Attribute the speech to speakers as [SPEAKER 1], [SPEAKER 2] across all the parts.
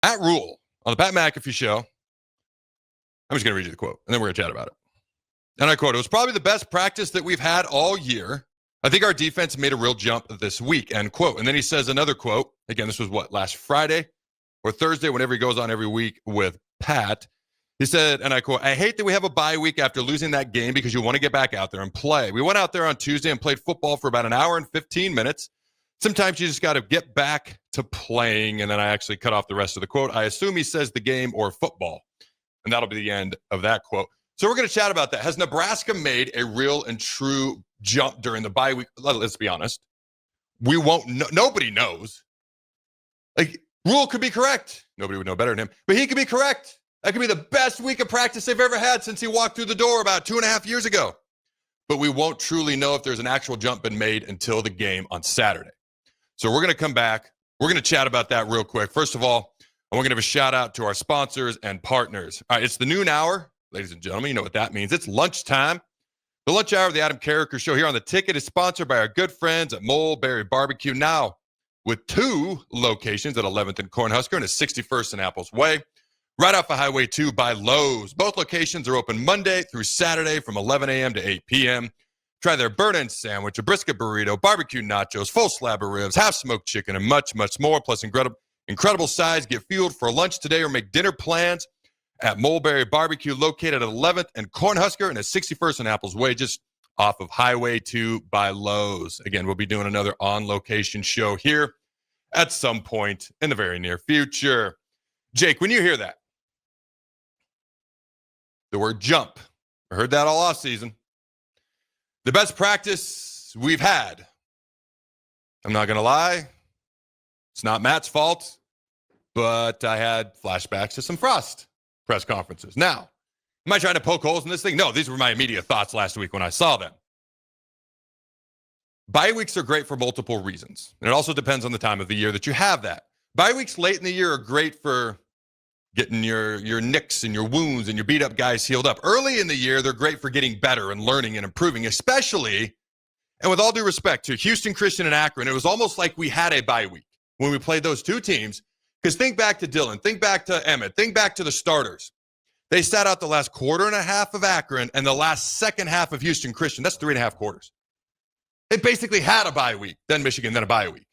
[SPEAKER 1] Matt Rhule on the Pat McAfee show. I'm just going to read you the quote, and then we're going to chat about it. And I quote, "It was probably the best practice that we've had all year. I think our defense made a real jump this week," end quote. And then he says another quote. Again, this was last Friday or Thursday, whenever he goes on every week with Pat. He said, and I quote, "I hate that we have a bye week after losing that game because you want to get back out there and play. We went out there on Tuesday and played football for about an hour and 15 minutes. Sometimes you just got to get back to playing." And then I actually cut off the rest of the quote. I assume he says the game or football. And that'll be the end of that quote. So we're going to chat about that. Has Nebraska made a real and true jump during the bye week? Let's be honest. We won't know. Nobody knows. Like, Rhule could be correct. Nobody would know better than him. But he could be correct. That could be the best week of practice they've ever had since he walked through the door about 2.5 years ago. But we won't truly know if there's an actual jump been made until the game on Saturday. So we're going to come back. We're going to chat about that real quick. First of all, I want to give a shout out to our sponsors and partners. All right, it's the noon hour. Ladies and gentlemen, you know what that means. It's lunchtime. The lunch hour of the Adam Carriker Show here on The Ticket is sponsored by our good friends at Mulberry Barbecue, now with 2 locations at 11th and Cornhusker and at 61st and Apples Way, right off of Highway 2 by Lowe's. Both locations are open Monday through Saturday from 11 a.m. to 8 p.m. Try their burn-in sandwich, a brisket burrito, barbecue nachos, full slab of ribs, half-smoked chicken, and much, much more, plus incredible size. Get fueled for lunch today or make dinner plans at Mulberry Barbecue, located at 11th and Cornhusker and at 61st and Apples Way, just off of Highway 2 by Lowe's. Again, we'll be doing another on-location show here at some point in the very near future. Jake, when you hear that, the word jump, I heard that all offseason. The best practice we've had. I'm not going to lie. It's not Matt's fault, but I had flashbacks to some Frost press conferences. Now, am I trying to poke holes in this thing? No, these were my immediate thoughts last week when I saw them. Bye weeks are great for multiple reasons. And it also depends on the time of the year that you have that. Bye weeks late in the year are great for getting your nicks and your wounds and your beat up guys healed up. Early in the year, they're great for getting better and learning and improving, especially, and with all due respect to Houston Christian and Akron, it was almost like we had a bye week when we played those 2 teams. Because think back to Dylan, think back to Emmett, think back to the starters. They sat out the last quarter and a half of Akron and the last second half of Houston Christian. That's 3.5 quarters. They basically had a bye week, then Michigan, then a bye week.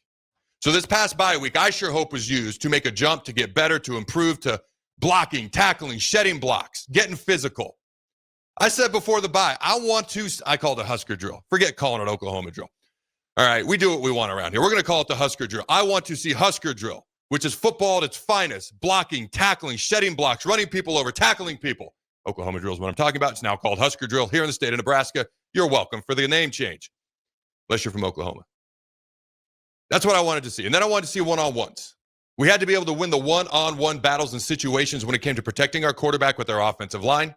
[SPEAKER 1] So this past bye week, I sure hope was used to make a jump, to get better, to improve, to blocking, tackling, shedding blocks, getting physical. I said before the bye, I call it a Husker drill. Forget calling it Oklahoma drill. All right, we do what we want around here. We're going to call it the Husker drill. I want to see Husker drill, which is football at its finest, blocking, tackling, shedding blocks, running people over, tackling people. Oklahoma drill is what I'm talking about. It's now called Husker drill here in the state of Nebraska. You're welcome for the name change, unless you're from Oklahoma. That's what I wanted to see. And then I wanted to see one-on-ones. We had to be able to win the one-on-one battles and situations when it came to protecting our quarterback with our offensive line,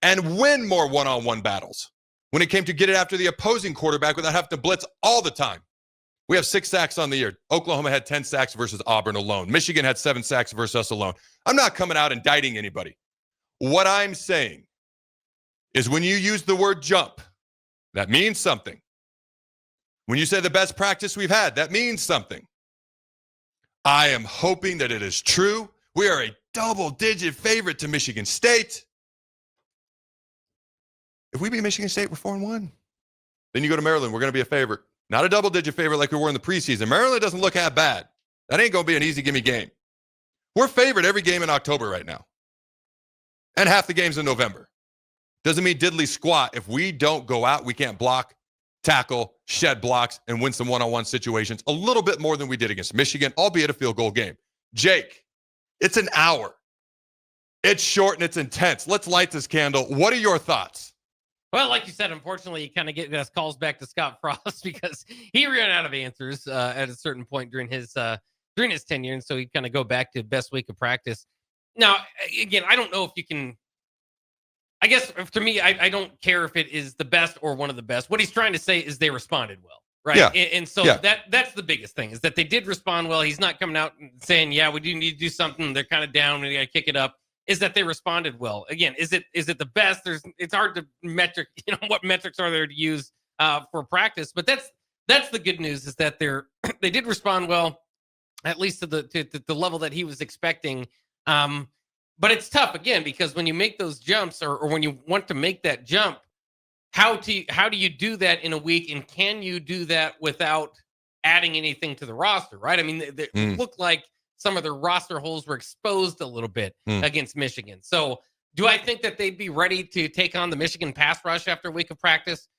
[SPEAKER 1] and win more one-on-one battles when it came to get it after the opposing quarterback without having to blitz all the time. We have 6 sacks on the year. Oklahoma had 10 sacks versus Auburn alone. Michigan had 7 sacks versus us alone. I'm not coming out indicting anybody. What I'm saying is when you use the word jump, that means something. When you say the best practice we've had, that means something. I am hoping that it is true. We are a double-digit favorite to Michigan State. If we beat Michigan State, we're 4-1. Then you go to Maryland, we're going to be a favorite. Not a double-digit favorite like we were in the preseason. Maryland doesn't look half bad. That ain't going to be an easy gimme game. We're favored every game in October right now. And half the games in November. Doesn't mean diddly squat. If we don't go out, we can't block, tackle, shed blocks, and win some one-on-one situations a little bit more than we did against Michigan, albeit a field goal game. Jake, it's an hour. It's short and it's intense. Let's light this candle. What are your thoughts?
[SPEAKER 2] Well, like you said, unfortunately, you kind of get us calls back to Scott Frost because he ran out of answers at a certain point during his tenure, and so he kind of go back to best week of practice. Now, again, I don't know if you can. I guess to me, I don't care if it is the best or one of the best. What he's trying to say is they responded well, right?
[SPEAKER 1] Yeah.
[SPEAKER 2] And so that's the biggest thing, is that they did respond well. He's not coming out and saying, yeah, we do need to do something. They're kind of down. We got to kick it up. Is that they responded well. Again, is it the best? It's hard to metric, what metrics are there to use for practice, but that's the good news, is that they did respond well. at least to the level that he was expecting. But it's tough again because when you make those jumps or when you want to make that jump, how do you do that in a week, and can you do that without adding anything to the roster? Right? I mean, it looked like some of their roster holes were exposed a little bit against Michigan. So, do I think that they'd be ready to take on the Michigan pass rush after a week of practice?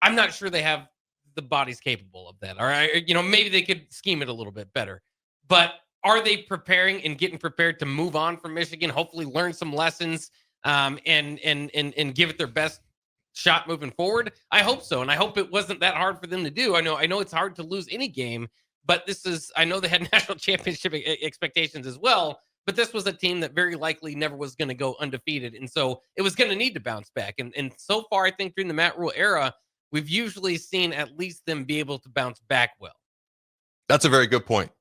[SPEAKER 2] I'm not sure they have the bodies capable of that. All right, maybe they could scheme it a little bit better, but are they preparing and getting prepared to move on from Michigan? Hopefully, learn some lessons and give it their best shot moving forward. I hope so, and I hope it wasn't that hard for them to do. I know it's hard to lose any game, but I know they had national championship expectations as well. But this was a team that very likely never was going to go undefeated, and so it was going to need to bounce back. And so far, I think during the Matt Rhule era, we've usually seen at least them be able to bounce back well.
[SPEAKER 1] That's a very good point.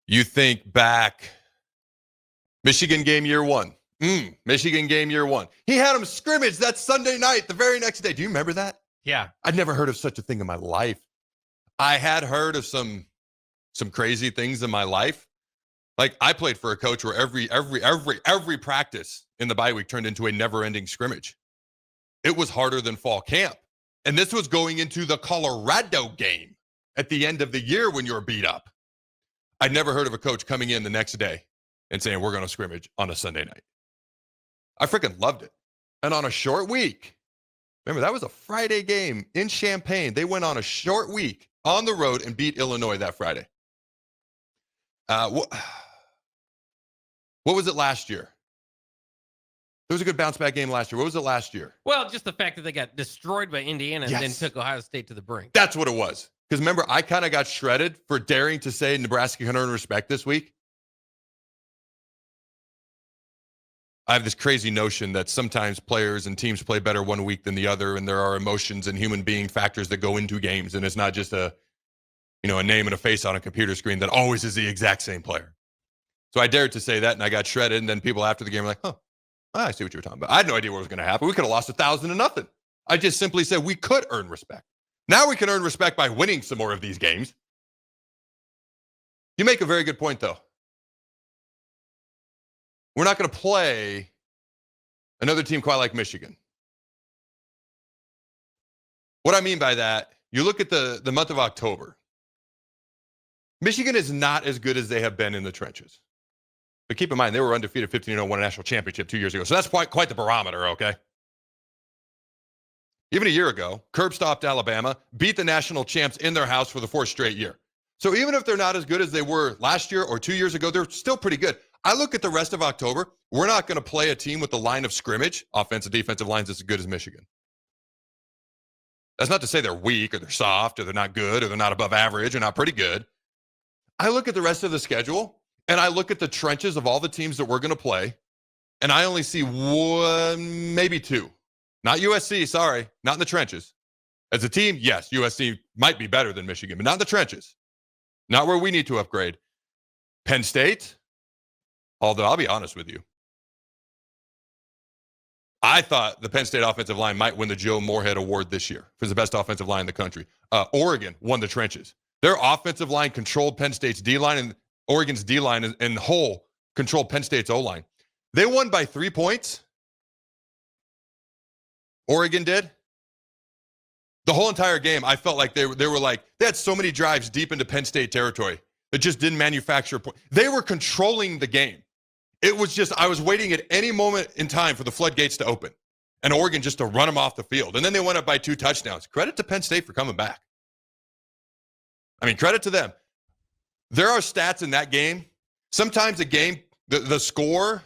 [SPEAKER 1] You think back, Michigan game year one. Michigan game year one. He had him scrimmage that Sunday night, the very next day. Do you remember that?
[SPEAKER 2] Yeah.
[SPEAKER 1] I'd never heard of such a thing in my life. I had heard of some crazy things in my life. Like I played for a coach where every practice in the bye week turned into a never-ending scrimmage. It was harder than fall camp. And this was going into the Colorado game at the end of the year when you were beat up. I'd never heard of a coach coming in the next day and saying, we're going to scrimmage on a Sunday night. I freaking loved it. And on a short week, remember, that was a Friday game in Champaign. They went on a short week on the road and beat Illinois that Friday. What was it last year? There was a good bounce back game last year. What was it last year?
[SPEAKER 2] Well, just the fact that they got destroyed by Indiana and then took Ohio State to the brink.
[SPEAKER 1] That's what it was. Because remember, I kind of got shredded for daring to say Nebraska can earn respect this week. I have this crazy notion that sometimes players and teams play better one week than the other, and there are emotions and human being factors that go into games, and it's not just a name and a face on a computer screen that always is the exact same player. So I dared to say that, and I got shredded, and then people after the game were like, I see what you were talking about. I had no idea what was going to happen. We could have lost 1,000-0. I just simply said we could earn respect. Now we can earn respect by winning some more of these games. You make a very good point, though. We're not going to play another team quite like Michigan. What I mean by that, you look at the month of October. Michigan is not as good as they have been in the trenches. But keep in mind, they were undefeated 15-0, won a national championship 2 years ago. So that's quite the barometer, okay? Even a year ago, curb stomped Alabama, beat the national champs in their house for the fourth straight year. So even if they're not as good as they were last year or 2 years ago, they're still pretty good. I look at the rest of October, we're not going to play a team with the line of scrimmage, offensive, defensive lines that's as good as Michigan. That's not to say they're weak or they're soft or they're not good or they're not above average or not pretty good. I look at the rest of the schedule and I look at the trenches of all the teams that we're going to play, and I only see one, maybe two. Not USC, sorry, not in the trenches. As a team, yes, USC might be better than Michigan, but not in the trenches. Not where we need to upgrade. Penn State, although I'll be honest with you, I thought the Penn State offensive line might win the Joe Moorhead Award this year for the best offensive line in the country. Oregon won the trenches. Their offensive line controlled Penn State's D-line, and Oregon's D-line and whole controlled Penn State's O-line. They won by 3 points. Oregon did. The whole entire game, I felt like they had so many drives deep into Penn State territory that just didn't manufacture a point. They were controlling the game. It was just, I was waiting at any moment in time for the floodgates to open and Oregon just to run them off the field. And then they went up by 2 touchdowns. Credit to Penn State for coming back. I mean, credit to them. There are stats in that game. Sometimes a game, the score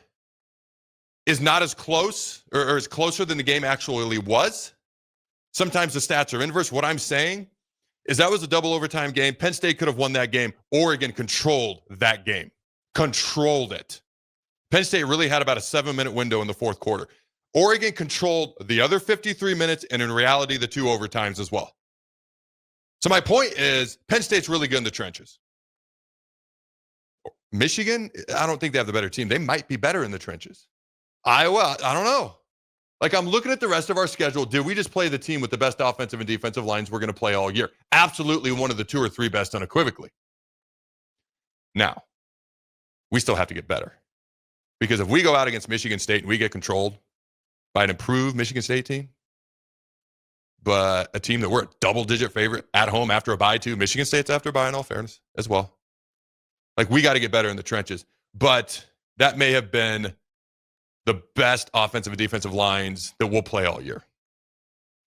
[SPEAKER 1] is not as close or is closer than the game actually was. Sometimes the stats are inverse. What I'm saying is that was a double overtime game. Penn State could have won that game. Oregon controlled that game. Controlled it. Penn State really had about a 7-minute window in the fourth quarter. Oregon controlled the other 53 minutes and in reality the 2 overtimes as well. So my point is Penn State's really good in the trenches. Michigan, I don't think they have the better team. They might be better in the trenches. Iowa, I don't know. Like, I'm looking at the rest of our schedule. Did we just play the team with the best offensive and defensive lines we're going to play all year? Absolutely one of the 2 or 3 best unequivocally. Now, we still have to get better. Because if we go out against Michigan State and we get controlled by an improved Michigan State team, but a team that we're a double-digit favorite at home after a bye too, Michigan State's after a bye in all fairness as well. Like, we got to get better in the trenches. But that may have been the best offensive and defensive lines that we'll play all year.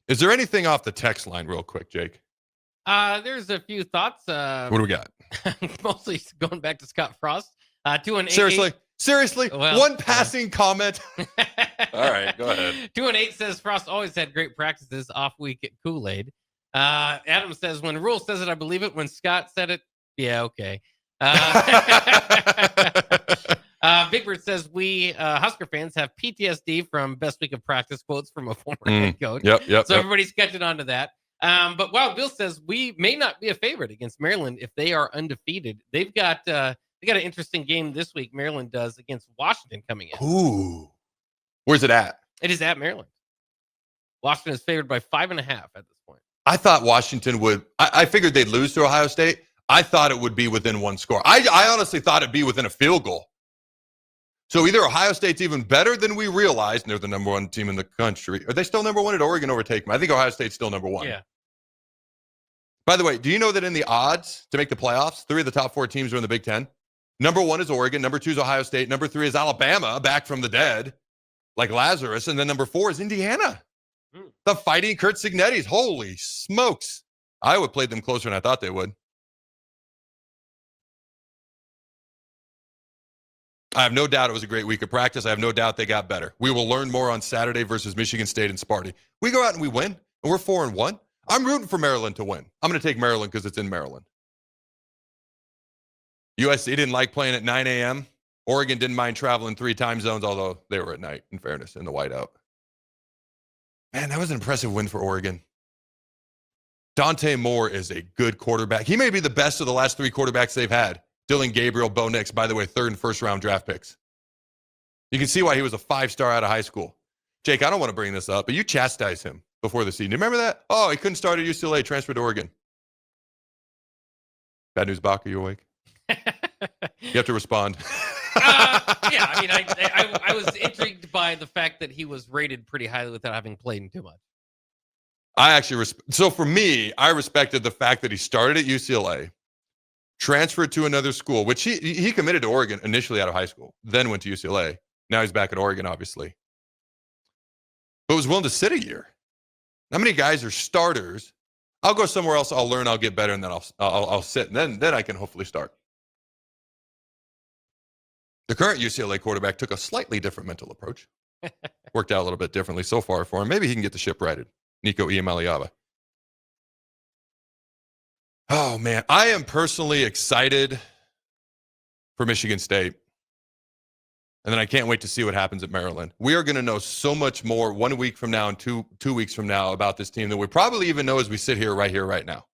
[SPEAKER 1] Is there anything off the text line real quick, Jake?
[SPEAKER 2] There's a few thoughts.
[SPEAKER 1] What do we got?
[SPEAKER 2] Mostly going back to Scott Frost.
[SPEAKER 1] 2-8. Seriously?
[SPEAKER 2] Well,
[SPEAKER 1] one passing comment? All right, go ahead.
[SPEAKER 2] 2-8 says Frost always had great practices off week at Kool-Aid. Adam says, when Rhule says it, I believe it. When Scott said it, yeah, okay. Big Bird says, we Husker fans have PTSD from best week of practice quotes from a former head coach.
[SPEAKER 1] Yep.
[SPEAKER 2] So everybody's catching on to that. But Wild Bill says we may not be a favorite against Maryland if they are undefeated. They've got an interesting game this week. Maryland does against Washington coming in.
[SPEAKER 1] Ooh, where's it at?
[SPEAKER 2] It is at Maryland. Washington is favored by 5.5 at this point.
[SPEAKER 1] I thought Washington would. I figured they'd lose to Ohio State. I thought it would be within one score. I honestly thought it'd be within a field goal. So either Ohio State's even better than we realized, and they're the number one team in the country. Are they still number one? Did Oregon overtake them? I think Ohio State's still number one.
[SPEAKER 2] Yeah.
[SPEAKER 1] By the way, do you know that in the odds to make the playoffs, 3 of the top 4 teams are in the Big Ten? Number 1 is Oregon. Number 2 is Ohio State. Number 3 is Alabama, back from the dead, like Lazarus. And then number 4 is Indiana. The Fighting Kurt Cignettis. Holy smokes. Iowa played them closer than I thought they would. I have no doubt it was a great week of practice. I have no doubt they got better. We will learn more on Saturday versus Michigan State and Sparty. We go out and we win, and we're 4-1. I'm rooting for Maryland to win. I'm going to take Maryland because it's in Maryland. USC didn't like playing at 9 a.m. Oregon didn't mind traveling 3 time zones, although they were at night, in fairness, in the whiteout. Man, that was an impressive win for Oregon. Dante Moore is a good quarterback. He may be the best of the last 3 quarterbacks they've had. Dylan Gabriel, Bo Nix, by the way, 3rd and 1st round draft picks. You can see why he was a 5-star out of high school. Jake, I don't want to bring this up, but you chastised him before the season. Do you remember that? Oh, he couldn't start at UCLA, transferred to Oregon. Bad news, Bach, are you awake? You have to respond.
[SPEAKER 2] Yeah, I mean, I was intrigued by the fact that he was rated pretty highly without having played in too much.
[SPEAKER 1] I actually, so for me, I respected the fact that he started at UCLA, transferred to another school, which he committed to Oregon initially out of high school, then went to UCLA. Now he's back at Oregon, obviously. But was willing to sit a year. How many guys are starters? I'll go somewhere else, I'll learn, I'll get better, and then I'll sit, and then I can hopefully start. The current UCLA quarterback took a slightly different mental approach. Worked out a little bit differently so far for him. Maybe he can get the ship righted. Nico Iamaleava. Oh, man. I am personally excited for Michigan State. And then I can't wait to see what happens at Maryland. We are going to know so much more 1 week from now and two weeks from now about this team than we probably even know as we sit here, right now.